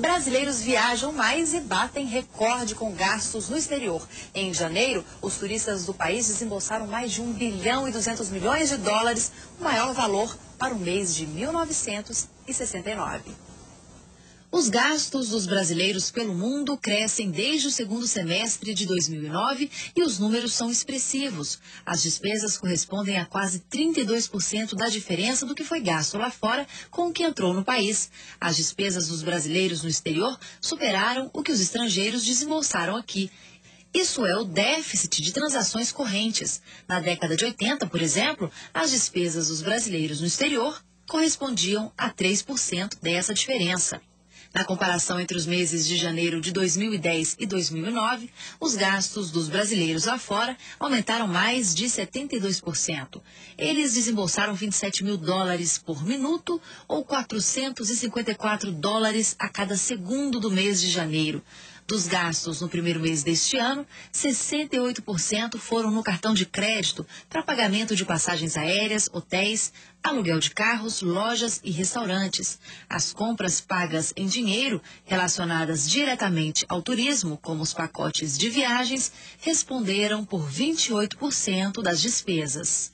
Brasileiros viajam mais e batem recorde com gastos no exterior. Em janeiro, os turistas do país desembolsaram mais de 1 bilhão e 200 milhões de dólares, o maior valor para o mês de 1969. Os gastos dos brasileiros pelo mundo crescem desde o segundo semestre de 2009 e os números são expressivos. As despesas correspondem a quase 32% da diferença do que foi gasto lá fora com o que entrou no país. As despesas dos brasileiros no exterior superaram o que os estrangeiros desembolsaram aqui. Isso é o déficit de transações correntes. Na década de 80, por exemplo, as despesas dos brasileiros no exterior correspondiam a 3% dessa diferença. Na comparação entre os meses de janeiro de 2010 e 2009, os gastos dos brasileiros lá fora aumentaram mais de 72%. Eles desembolsaram 27 mil dólares por minuto ou 454 dólares a cada segundo do mês de janeiro. Dos gastos no primeiro mês deste ano, 68% foram no cartão de crédito para pagamento de passagens aéreas, hotéis, aluguel de carros, lojas e restaurantes. As compras pagas em dinheiro, relacionadas diretamente ao turismo, como os pacotes de viagens, responderam por 28% das despesas.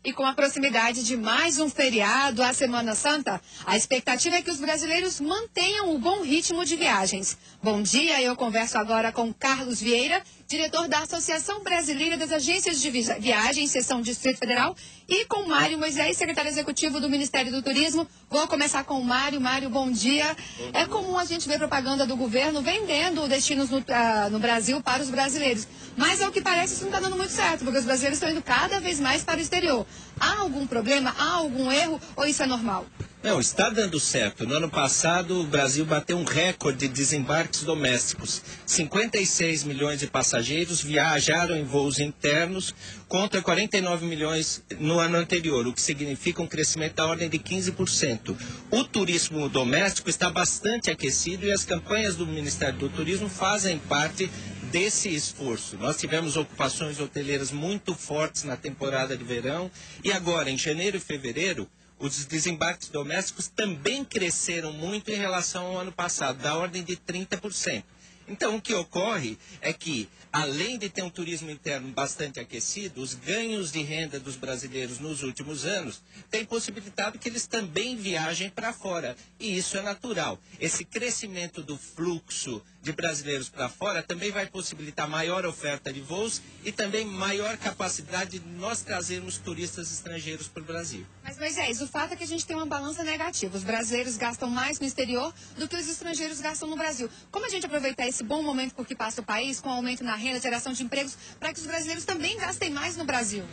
E com a proximidade de mais um feriado, a Semana Santa, a expectativa é que os brasileiros mantenham o bom ritmo de viagens. Bom dia, eu converso agora com Carlos Vieira, diretor da Associação Brasileira das Agências de Viagens, seção Distrito Federal, e com Mário Moisés, secretário executivo do Ministério do Turismo. Vou começar com o Mário. Mário, bom dia. É comum a gente ver propaganda do governo vendendo destinos no Brasil para os brasileiros. Mas, ao que parece, isso não está dando muito certo, porque os brasileiros estão indo cada vez mais para o exterior. Há algum problema? Há algum erro? Ou isso é normal? Não, está dando certo. No ano passado, o Brasil bateu um recorde de desembarques domésticos. 56 milhões de passageiros viajaram em voos internos contra 49 milhões no ano anterior, o que significa um crescimento da ordem de 15%. O turismo doméstico está bastante aquecido e as campanhas do Ministério do Turismo fazem parte desse esforço. Nós tivemos ocupações hoteleiras muito fortes na temporada de verão e agora, em janeiro e fevereiro, os desembarques domésticos também cresceram muito em relação ao ano passado, da ordem de 30%. Então, o que ocorre é que, além de ter um turismo interno bastante aquecido, os ganhos de renda dos brasileiros nos últimos anos têm possibilitado que eles também viajem para fora. E isso é natural. Esse crescimento do fluxo de brasileiros para fora também vai possibilitar maior oferta de voos e também maior capacidade de nós trazermos turistas estrangeiros para o Brasil. Mas, Moisés, o fato é que a gente tem uma balança negativa. Os brasileiros gastam mais no exterior do que os estrangeiros gastam no Brasil. Como a gente aproveitar esse bom momento por que passa o país, com aumento na renda, geração de empregos, para que os brasileiros também gastem mais no Brasil?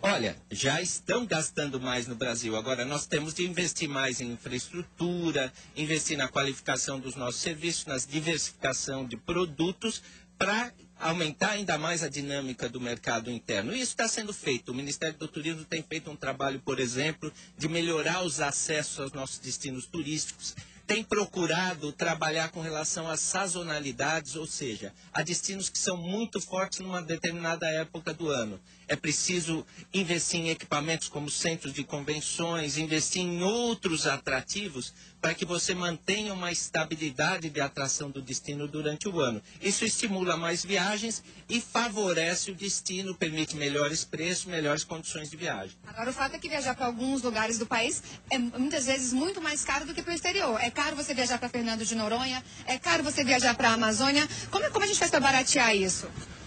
Olha, já estão gastando mais no Brasil. Agora, nós temos de investir mais em infraestrutura, investir na qualificação dos nossos serviços, na diversificação de produtos, para aumentar ainda mais a dinâmica do mercado interno. E isso está sendo feito. O Ministério do Turismo tem feito um trabalho, por exemplo, de melhorar os acessos aos nossos destinos turísticos. Tem procurado trabalhar com relação às sazonalidades, ou seja, a destinos que são muito fortes numa determinada época do ano. É preciso investir em equipamentos como centros de convenções, investir em outros atrativos para que você mantenha uma estabilidade de atração do destino durante o ano. Isso estimula mais viagens e favorece o destino, permite melhores preços, melhores condições de viagem. Agora, o fato é que viajar para alguns lugares do país é muitas vezes muito mais caro do que para o exterior. É caro você viajar para Fernando de Noronha, é caro você viajar para a Amazônia. Como a gente faz para baratear isso?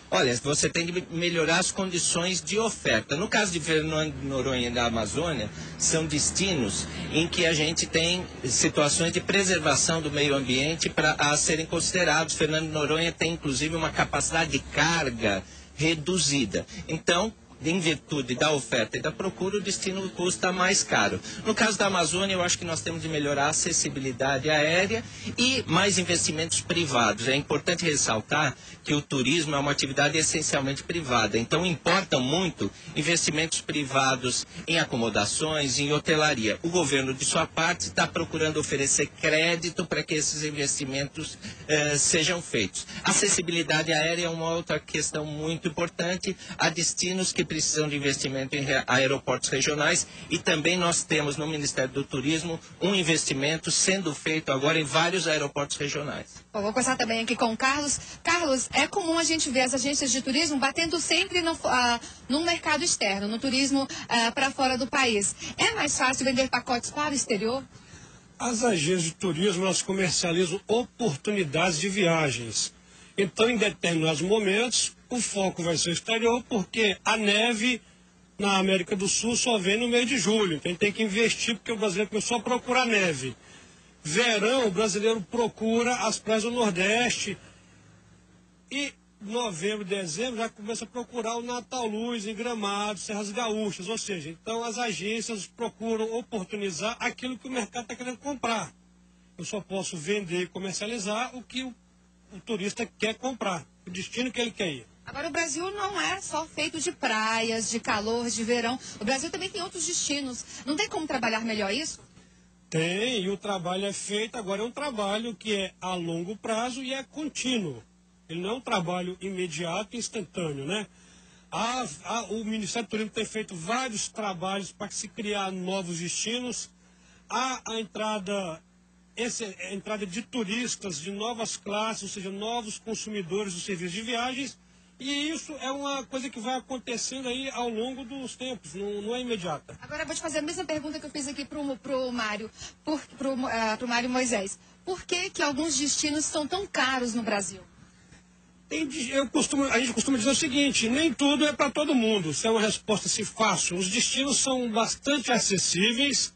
Olha, você tem de melhorar as condições de oferta. No caso de Fernando de Noronha e da Amazônia, são destinos em que a gente tem situações de preservação do meio ambiente a serem considerados. Fernando de Noronha tem, inclusive, uma capacidade de carga reduzida. Então, em virtude da oferta e da procura, o destino custa mais caro. No caso da Amazônia, eu acho que nós temos de melhorar a acessibilidade aérea e mais investimentos privados. É importante ressaltar que o turismo é uma atividade essencialmente privada, então importam muito investimentos privados em acomodações, em hotelaria. O governo, de sua parte, está procurando oferecer crédito para que esses investimentos sejam feitos. Acessibilidade aérea é uma outra questão muito importante. Há destinos que precisam de investimento em aeroportos regionais e também nós temos no Ministério do Turismo um investimento sendo feito agora em vários aeroportos regionais. Bom, vou começar também aqui com o Carlos. Carlos, é comum a gente ver as agências de turismo batendo sempre no mercado externo, no turismo para fora do país. É mais fácil vender pacotes para o exterior? As agências de turismo, elas comercializam oportunidades de viagens. Então, em determinados momentos, o foco vai ser o exterior, porque a neve na América do Sul só vem no mês de julho. Então, tem que investir, porque o brasileiro começou a procurar neve. Verão, o brasileiro procura as praias do Nordeste. E novembro, dezembro, já começa a procurar o Natal Luz em Gramado, Serras Gaúchas. Ou seja, então as agências procuram oportunizar aquilo que o mercado está querendo comprar. Eu só posso vender e comercializar o que o turista quer comprar, o destino que ele quer ir. Agora, o Brasil não é só feito de praias, de calor, de verão. O Brasil também tem outros destinos. Não tem como trabalhar melhor isso? Tem, e o trabalho é feito. Agora é um trabalho que é a longo prazo e é contínuo. Ele não é um trabalho imediato e instantâneo, né? O Ministério do Turismo tem feito vários trabalhos para se criar novos destinos. Há a entrada de turistas de novas classes, ou seja, novos consumidores dos serviços de viagens, e isso é uma coisa que vai acontecendo aí ao longo dos tempos, não é imediata. Agora eu vou te fazer a mesma pergunta que eu fiz aqui pro Mário, pro Mário Moisés. Por que alguns destinos são tão caros no Brasil? A gente costuma dizer o seguinte: nem tudo é para todo mundo. Isso é uma resposta assim fácil. Os destinos são bastante acessíveis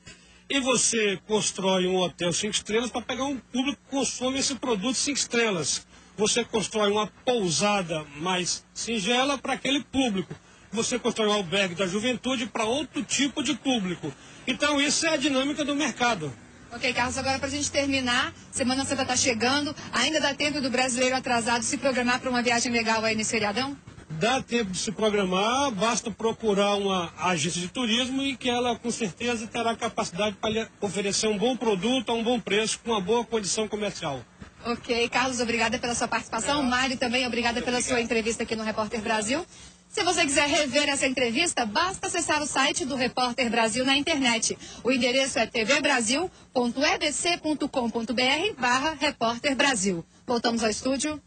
e você constrói um hotel 5 estrelas para pegar um público que consome esse produto 5 estrelas. Você constrói uma pousada mais singela para aquele público. Você constrói um albergue da juventude para outro tipo de público. Então isso é a dinâmica do mercado. Ok, Carlos, agora para a gente terminar, Semana Santa está chegando, ainda dá tempo do brasileiro atrasado se programar para uma viagem legal aí nesse feriadão? Dá tempo de se programar, basta procurar uma agência de turismo e que ela com certeza terá capacidade para lhe oferecer um bom produto a um bom preço, com uma boa condição comercial. Ok, Carlos, obrigada pela sua participação. Mário também, obrigada pela sua entrevista aqui no Repórter Brasil. Se você quiser rever essa entrevista, basta acessar o site do Repórter Brasil na internet. O endereço é tvbrasil.ebc.com.br/Repórter Brasil. Voltamos ao estúdio.